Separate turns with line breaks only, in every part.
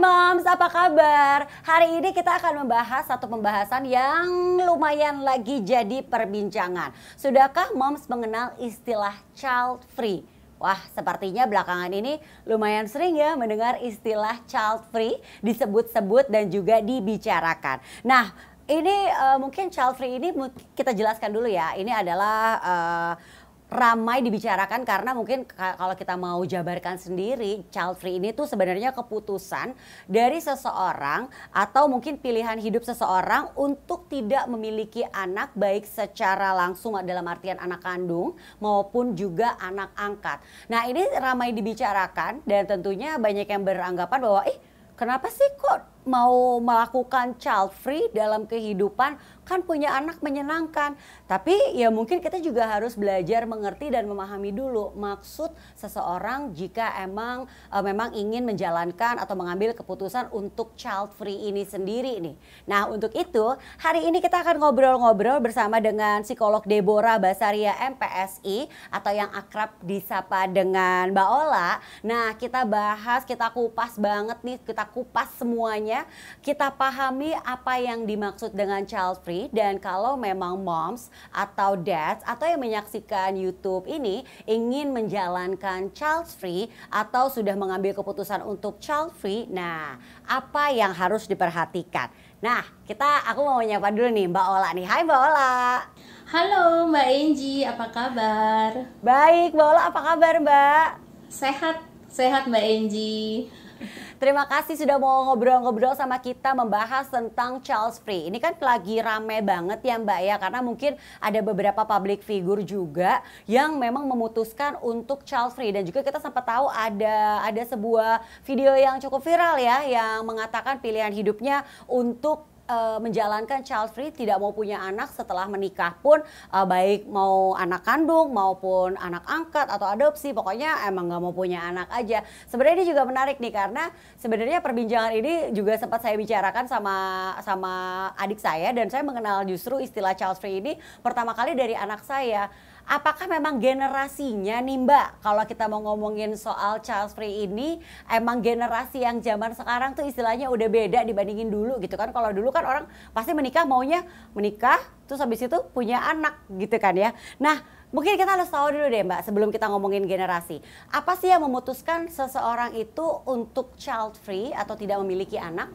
Moms, apa kabar? Hari ini kita akan membahas satu pembahasan yang lumayan lagi jadi perbincangan. Sudahkah Moms mengenal istilah child free? Wah, sepertinya belakangan ini lumayan sering ya mendengar istilah child free disebut-sebut dan juga dibicarakan. Nah, ini mungkin child free ini kita jelaskan dulu ya. Ini adalah ramai dibicarakan karena mungkin kalau kita mau jabarkan sendiri, child free ini tuh sebenarnya keputusan dari seseorang atau mungkin pilihan hidup seseorang untuk tidak memiliki anak, baik secara langsung dalam artian anak kandung maupun juga anak angkat. Nah, ini ramai dibicarakan dan tentunya banyak yang beranggapan bahwa kenapa sih kok mau melakukan child free dalam kehidupan, kan punya anak menyenangkan. Tapi ya mungkin kita juga harus belajar mengerti dan memahami dulu maksud seseorang jika memang ingin menjalankan atau mengambil keputusan untuk child free ini sendiri nih. Nah, untuk itu hari ini kita akan ngobrol-ngobrol bersama dengan psikolog Deborah Basaria MPSI atau yang akrab disapa dengan Mbak Ola. Nah, kita bahas, kita kupas banget nih, kita kupas semuanya. Kita pahami apa yang dimaksud dengan child free, dan kalau memang moms atau dads atau yang menyaksikan YouTube ini ingin menjalankan child free atau sudah mengambil keputusan untuk child free, nah apa yang harus diperhatikan? Nah, aku mau menyapa dulu nih Mbak Ola nih. Hai Mbak Ola.
Halo Mbak Enji, apa kabar?
Baik Mbak Ola, apa kabar Mbak?
Sehat Mbak Enji.
Terima kasih sudah mau ngobrol-ngobrol sama kita membahas tentang child free. Ini kan lagi rame banget ya Mbak ya, karena mungkin ada beberapa public figure juga yang memang memutuskan untuk child free, dan juga kita sempat tahu ada sebuah video yang cukup viral ya yang mengatakan pilihan hidupnya untuk menjalankan child free, tidak mau punya anak setelah menikah pun, baik mau anak kandung maupun anak angkat atau adopsi, pokoknya emang nggak mau punya anak aja. Sebenarnya ini juga menarik nih karena sebenarnya perbincangan ini juga sempat saya bicarakan sama adik saya, dan saya mengenal justru istilah child free ini pertama kali dari anak saya. Apakah memang generasinya nih Mbak, kalau kita mau ngomongin soal child free ini, emang generasi yang zaman sekarang tuh istilahnya udah beda dibandingin dulu gitu kan. Kalau dulu kan orang pasti maunya menikah terus habis itu punya anak gitu kan ya. Nah, mungkin kita harus tahu dulu deh Mbak, sebelum kita ngomongin generasi, apa sih yang memutuskan seseorang itu untuk child free atau tidak memiliki anak?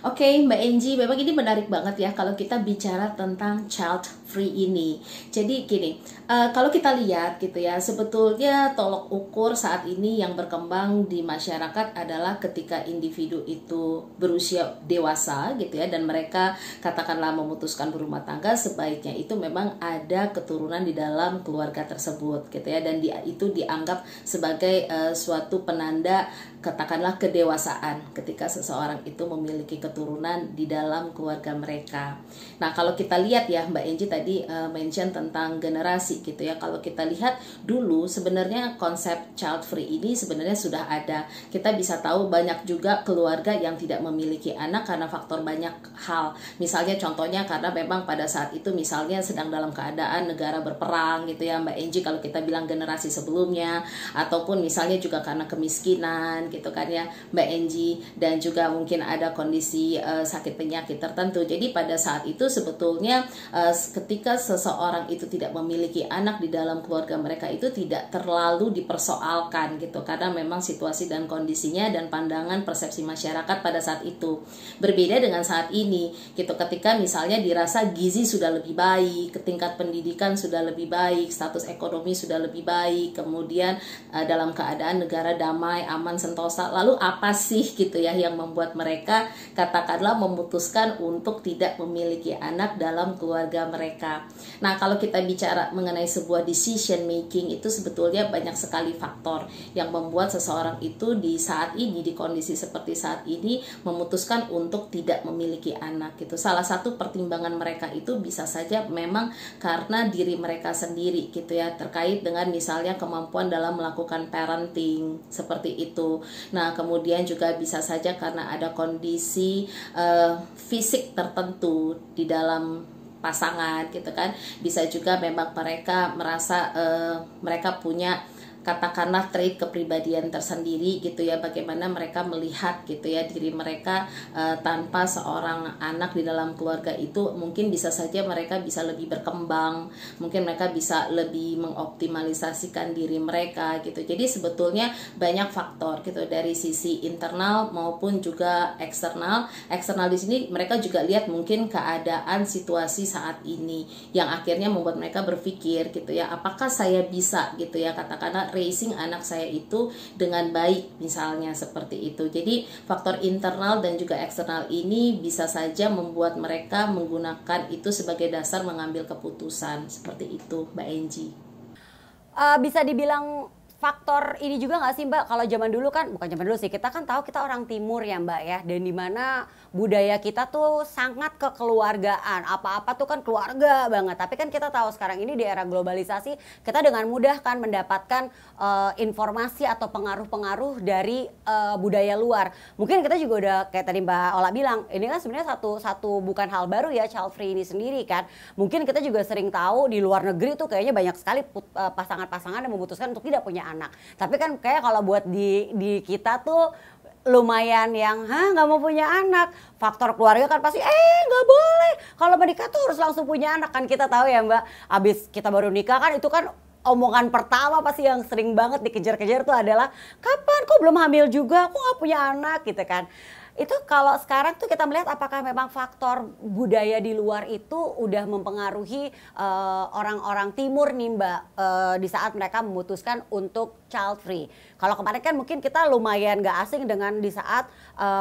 Oke, Mbak Enji, memang ini menarik banget ya kalau kita bicara tentang child free ini. Jadi gini, kalau kita lihat gitu ya, sebetulnya tolok ukur saat ini yang berkembang di masyarakat adalah ketika individu itu berusia dewasa gitu ya, dan mereka katakanlah memutuskan berumah tangga, sebaiknya itu memang ada keturunan di dalam keluarga tersebut gitu ya, dan itu dianggap sebagai suatu penanda katakanlah kedewasaan ketika seseorang itu memiliki keturunan di dalam keluarga mereka. Nah, kalau kita lihat ya, Mbak Enji tadi mention tentang generasi gitu ya. Kalau kita lihat dulu sebenarnya konsep child free ini sebenarnya sudah ada. Kita bisa tahu banyak juga keluarga yang tidak memiliki anak karena faktor banyak hal. Misalnya contohnya karena memang pada saat itu misalnya sedang dalam keadaan negara berperang gitu ya Mbak Enji, kalau kita bilang generasi sebelumnya, ataupun misalnya juga karena kemiskinan gitu kan ya Mbak Enji, dan juga mungkin ada kondisi sakit penyakit tertentu. Jadi pada saat itu sebetulnya ketika seseorang itu tidak memiliki anak di dalam keluarga mereka itu tidak terlalu dipersoalkan gitu, karena memang situasi dan kondisinya dan pandangan persepsi masyarakat pada saat itu berbeda dengan saat ini gitu. Ketika misalnya dirasa gizi sudah lebih baik, tingkat pendidikan sudah lebih baik, status ekonomi sudah lebih baik, kemudian dalam keadaan negara damai, aman, sentosa, lalu apa sih gitu ya yang membuat mereka katakanlah memutuskan untuk tidak memiliki anak dalam keluarga mereka. Nah, kalau kita bicara mengenai sebuah decision making, itu sebetulnya banyak sekali faktor yang membuat seseorang itu di saat ini, di kondisi seperti saat ini, memutuskan untuk tidak memiliki anak gitu. Salah satu pertimbangan mereka itu bisa saja memang karena diri mereka sendiri gitu ya, terkait dengan misalnya kemampuan dalam melakukan parenting seperti itu. Nah, kemudian juga bisa saja karena ada kondisi fisik tertentu di dalam pasangan gitu kan. Bisa juga memang mereka merasa mereka punya katakanlah trait kepribadian tersendiri gitu ya, bagaimana mereka melihat gitu ya diri mereka tanpa seorang anak di dalam keluarga itu. Mungkin bisa saja mereka bisa lebih berkembang, mungkin mereka bisa lebih mengoptimalisasikan diri mereka gitu. Jadi sebetulnya banyak faktor gitu dari sisi internal maupun juga eksternal. Eksternal di sini mereka juga lihat mungkin keadaan situasi saat ini yang akhirnya membuat mereka berpikir gitu ya, apakah saya bisa gitu ya, katakanlah raising anak saya itu dengan baik misalnya seperti itu. Jadi faktor internal dan juga eksternal ini bisa saja membuat mereka menggunakan itu sebagai dasar mengambil keputusan seperti itu, Mbak Angie.
Bisa dibilang faktor ini juga nggak sih Mbak, kalau zaman dulu kan, bukan zaman dulu sih, kita kan tahu kita orang timur ya Mbak ya, dan dimana budaya kita tuh sangat kekeluargaan, apa-apa tuh kan keluarga banget. Tapi kan kita tahu sekarang ini di era globalisasi, kita dengan mudah kan mendapatkan informasi atau pengaruh-pengaruh dari budaya luar. Mungkin kita juga udah kayak tadi Mbak Ola bilang, ini kan sebenarnya satu bukan hal baru ya, child free ini sendiri kan. Mungkin kita juga sering tahu di luar negeri tuh kayaknya banyak sekali pasangan-pasangan yang memutuskan untuk tidak punya anak. Tapi kan kayak kalau buat di kita tuh lumayan yang nggak mau punya anak, faktor keluarga kan pasti nggak boleh, kalau menikah tuh harus langsung punya anak. Kan kita tahu ya Mbak, abis kita baru nikah kan itu kan omongan pertama pasti yang sering banget dikejar-kejar tuh adalah kapan, kok belum hamil juga, kok nggak punya anak gitu kan. Itu kalau sekarang tuh kita melihat apakah memang faktor budaya di luar itu udah mempengaruhi orang-orang timur nih Mbak, di saat mereka memutuskan untuk child free. Kalau kemarin kan mungkin kita lumayan gak asing dengan di saat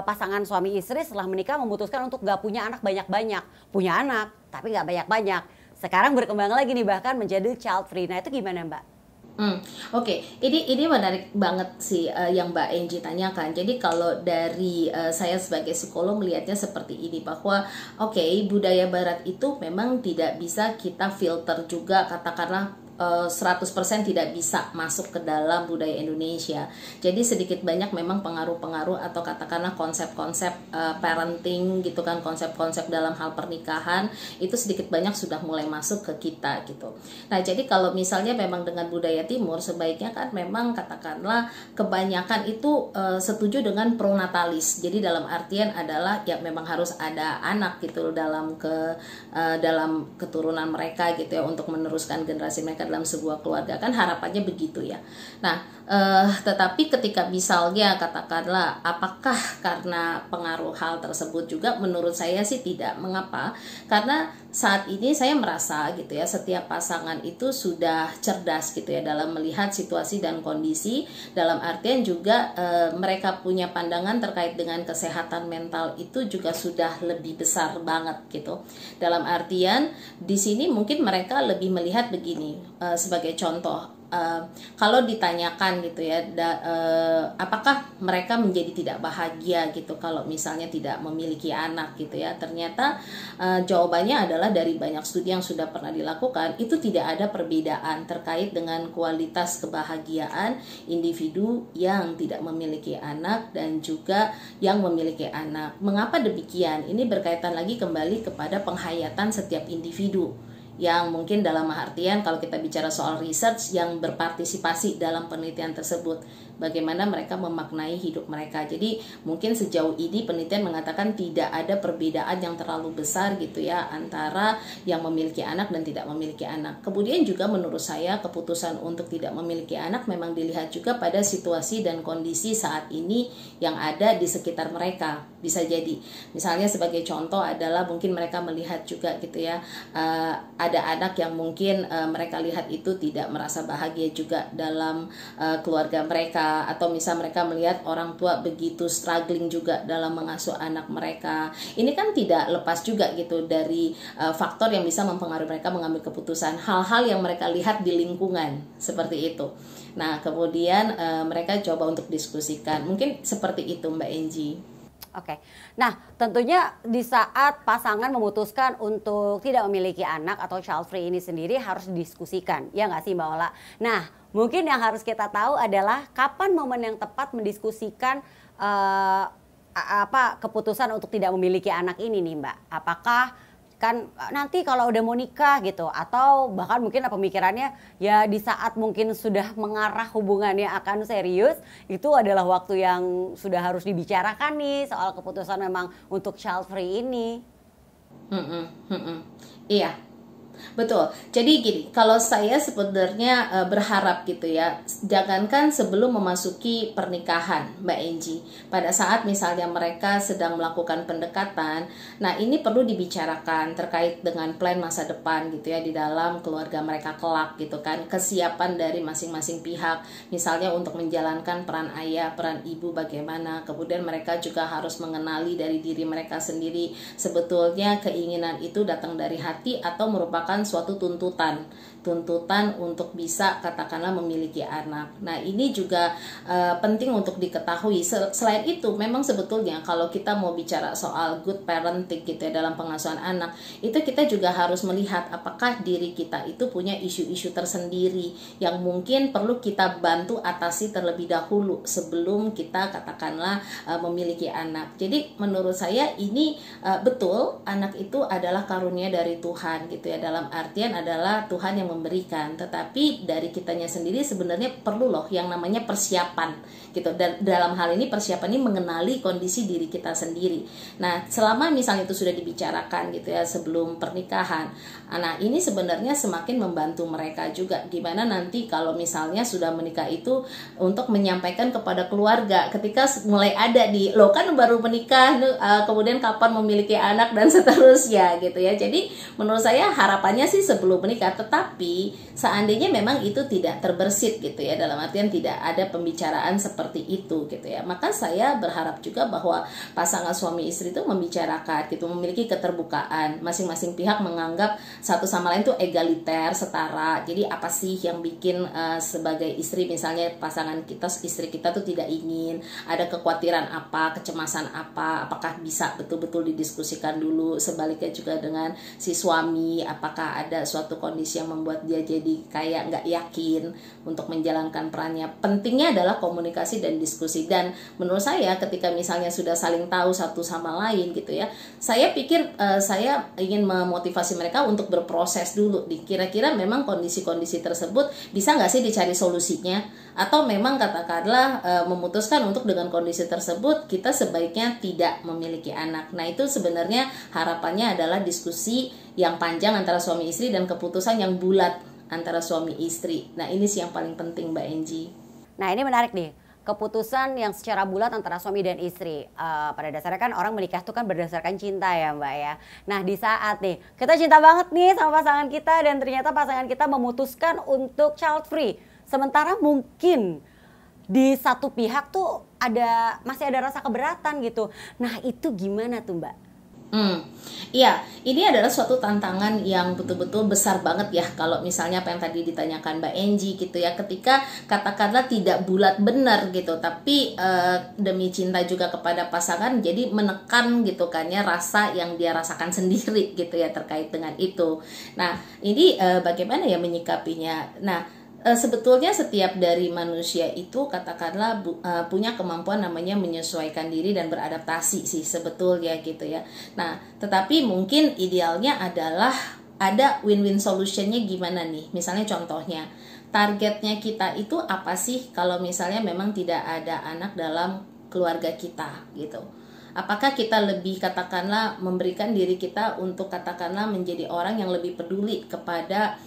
pasangan suami istri setelah menikah memutuskan untuk gak punya anak banyak-banyak. Punya anak tapi gak banyak-banyak. Sekarang berkembang lagi nih bahkan menjadi child free. Nah itu gimana Mbak?
Oke. Ini menarik banget sih yang Mbak Angie tanyakan. Jadi kalau dari saya sebagai psikolog melihatnya seperti ini, bahwa budaya Barat itu memang tidak bisa kita filter juga, katakanlah 100% tidak bisa masuk ke dalam budaya Indonesia. Jadi sedikit banyak memang pengaruh-pengaruh atau katakanlah konsep-konsep parenting gitu kan, konsep-konsep dalam hal pernikahan itu sedikit banyak sudah mulai masuk ke kita gitu. Nah, jadi kalau misalnya memang dengan budaya timur sebaiknya kan memang katakanlah kebanyakan itu setuju dengan pronatalis. Jadi dalam artian adalah ya memang harus ada anak gitu dalam dalam keturunan mereka gitu ya, untuk meneruskan generasi mereka dalam sebuah keluarga, kan harapannya begitu ya. Nah, tetapi ketika misalnya katakanlah apakah karena pengaruh hal tersebut juga, menurut saya sih tidak. Mengapa? Karena saat ini saya merasa gitu ya, setiap pasangan itu sudah cerdas gitu ya dalam melihat situasi dan kondisi, dalam artian juga mereka punya pandangan terkait dengan kesehatan mental itu juga sudah lebih besar banget gitu. Dalam artian di sini mungkin mereka lebih melihat begini, sebagai contoh, kalau ditanyakan gitu ya, apakah mereka menjadi tidak bahagia gitu kalau misalnya tidak memiliki anak gitu ya, ternyata jawabannya adalah dari banyak studi yang sudah pernah dilakukan, itu tidak ada perbedaan terkait dengan kualitas kebahagiaan individu yang tidak memiliki anak dan juga yang memiliki anak. Mengapa demikian? Ini berkaitan lagi kembali kepada penghayatan setiap individu, yang mungkin dalam artian kalau kita bicara soal research yang berpartisipasi dalam penelitian tersebut, bagaimana mereka memaknai hidup mereka. Jadi mungkin sejauh ini penelitian mengatakan tidak ada perbedaan yang terlalu besar gitu ya antara yang memiliki anak dan tidak memiliki anak. Kemudian juga menurut saya keputusan untuk tidak memiliki anak memang dilihat juga pada situasi dan kondisi saat ini yang ada di sekitar mereka. Bisa jadi misalnya sebagai contoh adalah mungkin mereka melihat juga gitu ya, ada anak yang mungkin mereka lihat itu tidak merasa bahagia juga dalam keluarga mereka, atau misal mereka melihat orang tua begitu struggling juga dalam mengasuh anak mereka. Ini kan tidak lepas juga gitu dari faktor yang bisa mempengaruhi mereka mengambil keputusan, hal-hal yang mereka lihat di lingkungan seperti itu. Nah, kemudian mereka coba untuk diskusikan. Mungkin seperti itu Mbak Angie.
Oke, nah tentunya di saat pasangan memutuskan untuk tidak memiliki anak atau child free ini sendiri harus didiskusikan, ya nggak sih Mbak Ola? Nah mungkin yang harus kita tahu adalah kapan momen yang tepat mendiskusikan keputusan untuk tidak memiliki anak ini nih Mbak. Apakah ditakutkan nanti kalau udah mau nikah gitu, atau bahkan mungkin pemikirannya ya di saat mungkin sudah mengarah hubungannya akan serius, itu adalah waktu yang sudah harus dibicarakan nih soal keputusan memang untuk child free ini.
Mm-mm, mm-mm. Iya, betul. Jadi gini, kalau saya sebenarnya berharap gitu ya, jangankan sebelum memasuki pernikahan, Mbak Enji, pada saat misalnya mereka sedang melakukan pendekatan, nah ini perlu dibicarakan terkait dengan plan masa depan gitu ya di dalam keluarga mereka kelak gitu kan, kesiapan dari masing-masing pihak, misalnya untuk menjalankan peran ayah, peran ibu bagaimana, kemudian mereka juga harus mengenali dari diri mereka sendiri sebetulnya keinginan itu datang dari hati atau merupakan suatu tuntutan untuk bisa katakanlah memiliki anak. Nah ini juga penting untuk diketahui. Selain itu memang sebetulnya kalau kita mau bicara soal good parenting gitu ya dalam pengasuhan anak, itu kita juga harus melihat apakah diri kita itu punya isu-isu tersendiri yang mungkin perlu kita bantu atasi terlebih dahulu sebelum kita katakanlah memiliki anak. Jadi menurut saya ini betul, anak itu adalah karunia dari Tuhan gitu ya, dalam artian adalah Tuhan yang memberikan, tetapi dari kitanya sendiri sebenarnya perlu loh yang namanya persiapan gitu. Dan dalam hal ini persiapan ini mengenali kondisi diri kita sendiri. Nah selama misalnya itu sudah dibicarakan gitu ya sebelum pernikahan, nah ini sebenarnya semakin membantu mereka juga, dimana nanti kalau misalnya sudah menikah itu untuk menyampaikan kepada keluarga ketika mulai ada di lo kan baru menikah kemudian kapan memiliki anak dan seterusnya gitu ya. Jadi menurut saya harapannya sih sebelum menikah, tetapi seandainya memang itu tidak terbersit gitu ya, dalam artian tidak ada pembicaraan seperti itu gitu ya, maka saya berharap juga bahwa pasangan suami istri itu membicarakan gitu, memiliki keterbukaan, masing-masing pihak menganggap satu sama lain tuh egaliter, setara. Jadi apa sih yang bikin sebagai istri misalnya pasangan kita, istri kita tuh tidak ingin, ada kekhawatiran apa, kecemasan apa, apakah bisa betul-betul didiskusikan dulu. Sebaliknya juga dengan si suami, apakah ada suatu kondisi yang membuat dia jadi kayak nggak yakin untuk menjalankan perannya. Pentingnya adalah komunikasi dan diskusi. Dan menurut saya ketika misalnya sudah saling tahu satu sama lain gitu ya, saya pikir saya ingin memotivasi mereka untuk berproses dulu. Kira-kira memang kondisi-kondisi tersebut bisa nggak sih dicari solusinya, atau memang katakanlah memutuskan untuk dengan kondisi tersebut kita sebaiknya tidak memiliki anak. Nah itu sebenarnya harapannya adalah diskusi yang panjang antara suami istri dan keputusan yang bulat antara suami istri. Nah ini sih yang paling penting Mbak Enji.
Nah ini menarik nih, keputusan yang secara bulat antara suami dan istri. Pada dasarnya kan orang menikah itu kan berdasarkan cinta ya Mbak ya. Nah di saat nih kita cinta banget nih sama pasangan kita dan ternyata pasangan kita memutuskan untuk child free, sementara mungkin di satu pihak tuh masih ada rasa keberatan gitu. Nah itu gimana tuh Mbak?
Iya, ini adalah suatu tantangan yang betul-betul besar banget ya. Kalau misalnya apa yang tadi ditanyakan Mbak Enji gitu ya, ketika katakanlah tidak bulat benar gitu, tapi demi cinta juga kepada pasangan, jadi menekan gitu kan ya rasa yang dia rasakan sendiri gitu ya terkait dengan itu. Nah, ini bagaimana ya menyikapinya? Nah, sebetulnya setiap dari manusia itu katakanlah punya kemampuan namanya menyesuaikan diri dan beradaptasi sih sebetulnya gitu ya. Nah, tetapi mungkin idealnya adalah ada win-win solutionnya gimana nih? Misalnya contohnya, targetnya kita itu apa sih kalau misalnya memang tidak ada anak dalam keluarga kita gitu. Apakah kita lebih katakanlah memberikan diri kita untuk katakanlah menjadi orang yang lebih peduli kepada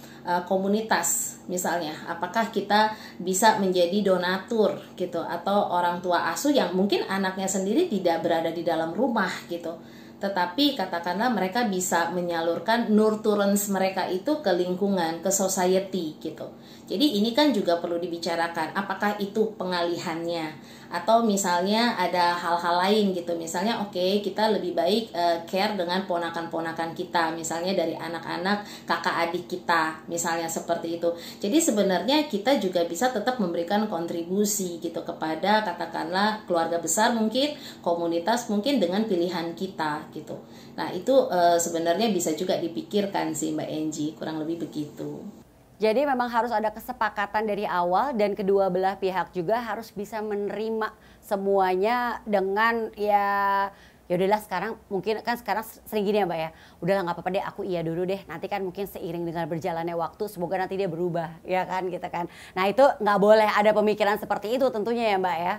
komunitas misalnya, apakah kita bisa menjadi donatur gitu, atau orang tua asuh yang mungkin anaknya sendiri tidak berada di dalam rumah gitu, tetapi katakanlah mereka bisa menyalurkan nurturance mereka itu ke lingkungan, ke society gitu. Jadi ini kan juga perlu dibicarakan, apakah itu pengalihannya atau misalnya ada hal-hal lain gitu. Misalnya oke, kita lebih baik care dengan ponakan-ponakan kita, misalnya dari anak-anak kakak adik kita, misalnya seperti itu. Jadi sebenarnya kita juga bisa tetap memberikan kontribusi gitu kepada katakanlah keluarga besar mungkin, komunitas mungkin dengan pilihan kita gitu. Nah itu sebenarnya bisa juga dipikirkan sih Mbak Enji, kurang lebih begitu.
Jadi memang harus ada kesepakatan dari awal dan kedua belah pihak juga harus bisa menerima semuanya dengan ya ya udahlah sekarang mungkin kan sekarang sering gini ya Mbak ya, udahlah nggak apa-apa deh aku iya dulu deh, nanti kan mungkin seiring dengan berjalannya waktu semoga nanti dia berubah ya kan gitu kan. Nah itu nggak boleh ada pemikiran seperti itu tentunya ya Mbak ya.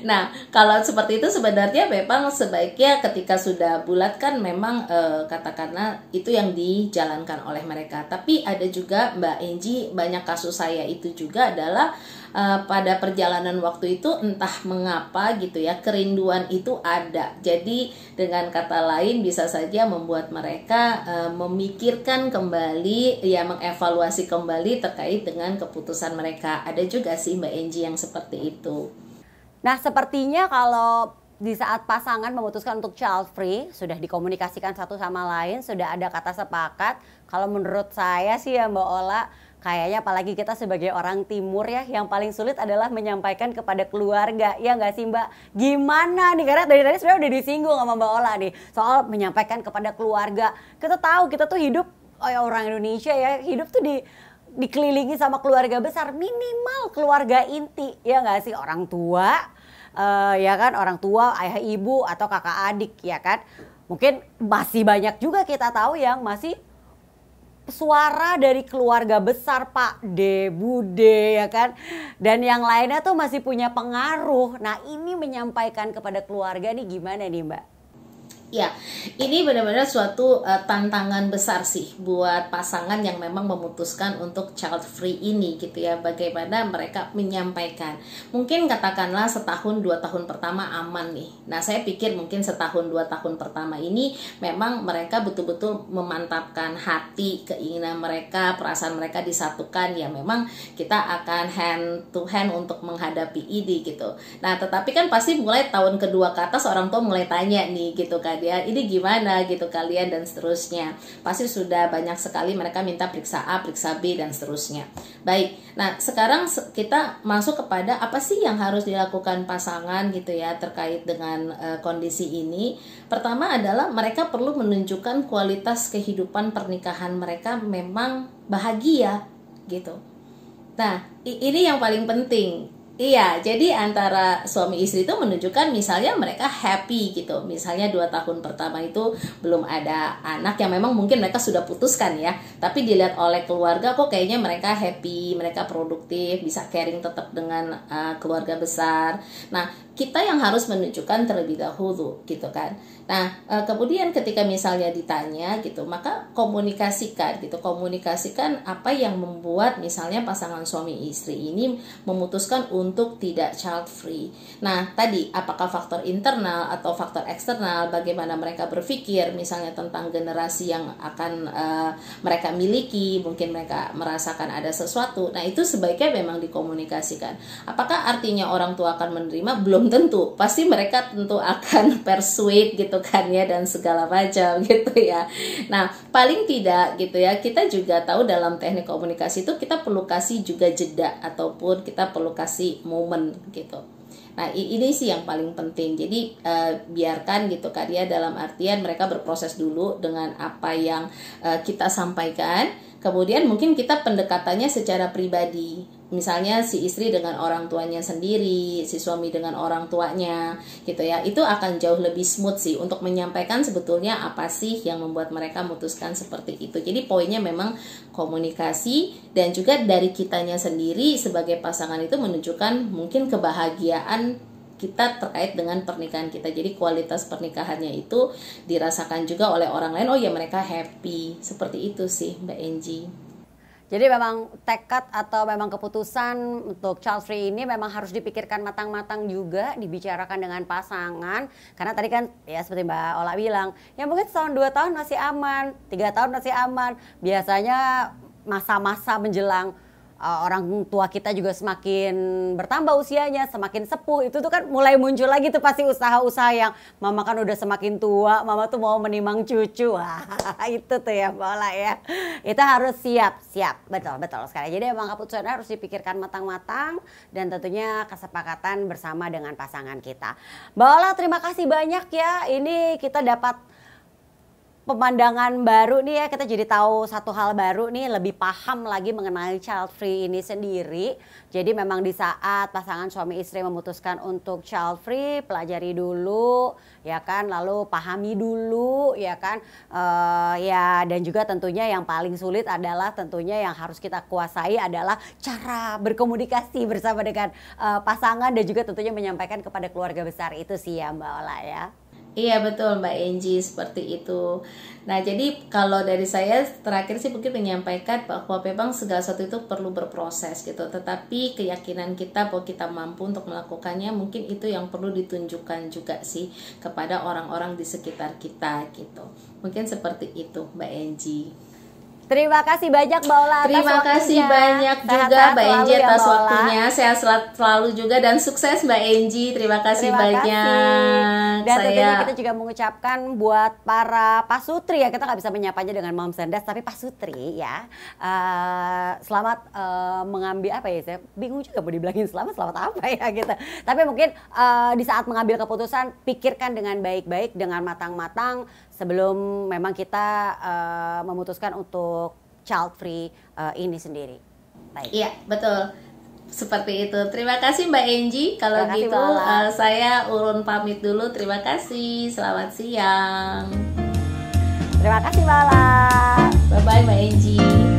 Nah, kalau seperti itu sebenarnya memang sebaiknya ketika sudah bulat kan memang katakanlah itu yang dijalankan oleh mereka. Tapi ada juga Mbak Enji, banyak kasus saya itu juga adalah pada perjalanan waktu itu entah mengapa gitu ya, kerinduan itu ada. Jadi dengan kata lain bisa saja membuat mereka memikirkan kembali, ya mengevaluasi kembali terkait dengan keputusan mereka. Ada juga sih Mbak Enji yang seperti itu.
Nah sepertinya kalau di saat pasangan memutuskan untuk child free, sudah dikomunikasikan satu sama lain, sudah ada kata sepakat. Kalau menurut saya sih ya Mbak Ola, kayaknya apalagi kita sebagai orang timur ya, yang paling sulit adalah menyampaikan kepada keluarga. Ya nggak sih Mbak? Gimana nih? Karena dari tadi sebenarnya udah disinggung sama Mbak Ola nih, soal menyampaikan kepada keluarga. Kita tahu kita tuh hidup, orang Indonesia ya, hidup tuh dikelilingi sama keluarga besar, minimal keluarga inti, ya nggak sih, orang tua, ya kan, orang tua, ayah ibu atau kakak adik, ya kan. Mungkin masih banyak juga kita tahu yang masih suara dari keluarga besar, Pak De, Bude, ya kan, dan yang lainnya tuh masih punya pengaruh. Nah ini menyampaikan kepada keluarga nih gimana nih Mbak?
Ya, ini benar-benar suatu tantangan besar sih buat pasangan yang memang memutuskan untuk child free ini gitu ya. Bagaimana mereka menyampaikan. Mungkin katakanlah setahun 2 tahun pertama aman nih. Nah saya pikir mungkin setahun 2 tahun pertama ini memang mereka betul-betul memantapkan hati, keinginan mereka, perasaan mereka disatukan. Ya memang kita akan hand to hand untuk menghadapi ini gitu. Nah tetapi kan pasti mulai tahun kedua ke atas orang tua mulai tanya nih gitu kan, ya ini gimana gitu kalian dan seterusnya. Pasti sudah banyak sekali mereka minta periksa A, periksa B dan seterusnya. Baik, nah sekarang kita masuk kepada apa sih yang harus dilakukan pasangan gitu ya terkait dengan kondisi ini. Pertama adalah mereka perlu menunjukkan kualitas kehidupan pernikahan mereka memang bahagia gitu. Nah ini yang paling penting. Iya, jadi antara suami istri itu menunjukkan misalnya mereka happy gitu. Misalnya 2 tahun pertama itu belum ada anak, yang memang mungkin mereka sudah putuskan ya. Tapi dilihat oleh keluarga kok kayaknya mereka happy, mereka produktif, bisa caring tetap dengan keluarga besar. Nah, kita yang harus menunjukkan terlebih dahulu gitu kan. Nah kemudian ketika misalnya ditanya gitu, maka komunikasikan apa yang membuat misalnya pasangan suami istri ini memutuskan untuk tidak child free. Nah tadi apakah faktor internal atau faktor eksternal, bagaimana mereka berpikir misalnya tentang generasi yang akan mereka miliki, mungkin mereka merasakan ada sesuatu. Nah itu sebaiknya memang dikomunikasikan. Apakah artinya orang tua akan menerima? Belum tentu, pasti mereka tentu akan persuade gitu kan ya, dan segala macam gitu ya. Nah paling tidak gitu ya, kita juga tahu dalam teknik komunikasi itu kita perlu kasih juga jeda ataupun kita perlu kasih momen gitu. Nah ini sih yang paling penting. Jadi biarkan gitu kan ya, dalam artian mereka berproses dulu dengan apa yang kita sampaikan. Kemudian mungkin kita pendekatannya secara pribadi. Misalnya si istri dengan orang tuanya sendiri, si suami dengan orang tuanya gitu ya. Itu akan jauh lebih smooth sih untuk menyampaikan sebetulnya apa sih yang membuat mereka memutuskan seperti itu. Jadi poinnya memang komunikasi, dan juga dari kitanya sendiri sebagai pasangan itu menunjukkan mungkin kebahagiaan kita terkait dengan pernikahan kita. Jadi kualitas pernikahannya itu dirasakan juga oleh orang lain. Oh ya mereka happy. Seperti itu sih Mbak Enji.
Jadi memang tekad atau memang keputusan untuk child free ini memang harus dipikirkan matang-matang juga, dibicarakan dengan pasangan. Karena tadi kan ya seperti Mbak Ola bilang, ya mungkin setahun 2 tahun masih aman, 3 tahun masih aman. Biasanya masa-masa menjelang orang tua kita juga semakin bertambah usianya, semakin sepuh, itu tuh kan mulai muncul lagi tuh pasti usaha-usaha yang mama kan udah semakin tua, mama tuh mau menimang cucu. Wah, itu tuh ya Bola ya. Itu harus siap, betul sekali. Jadi emang keputusan harus dipikirkan matang-matang dan tentunya kesepakatan bersama dengan pasangan kita. Bola, terima kasih banyak ya. Ini kita dapat pemandangan baru nih ya, kita jadi tahu satu hal baru nih, lebih paham lagi mengenai child free ini sendiri. Jadi memang di saat pasangan suami istri memutuskan untuk child free, pelajari dulu ya kan, lalu pahami dulu ya kan. Ya dan juga tentunya yang paling sulit adalah tentunya yang harus kita kuasai adalah cara berkomunikasi bersama dengan pasangan dan juga tentunya menyampaikan kepada keluarga besar itu sih ya Mbak Ola ya.
Iya betul Mbak Angie, seperti itu. Nah jadi kalau dari saya terakhir sih mungkin menyampaikan bahwa memang segala sesuatu itu perlu berproses gitu. Tetapi keyakinan kita bahwa kita mampu untuk melakukannya, mungkin itu yang perlu ditunjukkan juga sih kepada orang-orang di sekitar kita gitu. Mungkin seperti itu Mbak Angie.
Terima kasih banyak Mbak Ola atas
Terima kasih
waktunya.
banyak juga
Sehat-sehat
Mbak
selalu
Angie
ya,
atas
Mbak Ola.
waktunya. Sehat selalu juga dan sukses Mbak Angie. Terima kasih
Terima
banyak.
kasih. Dan tentunya
Saya
kita juga mengucapkan buat para pasutri ya, kita nggak bisa menyapanya dengan Moms and Dads, tapi pasutri ya. Selamat mengambil apa ya, saya bingung juga mau dibilangin selamat apa ya gitu. Tapi mungkin di saat mengambil keputusan, pikirkan dengan baik-baik, dengan matang-matang sebelum memang kita memutuskan untuk child free ini sendiri. Baik.
Iya, betul. Seperti itu. Terima kasih Mbak Angie. Kalau
Terima kasih,
gitu
Mbak Ola.
saya urun pamit dulu. Terima kasih. Selamat siang.
Terima kasih Mbak Ola.
Bye bye Mbak Angie.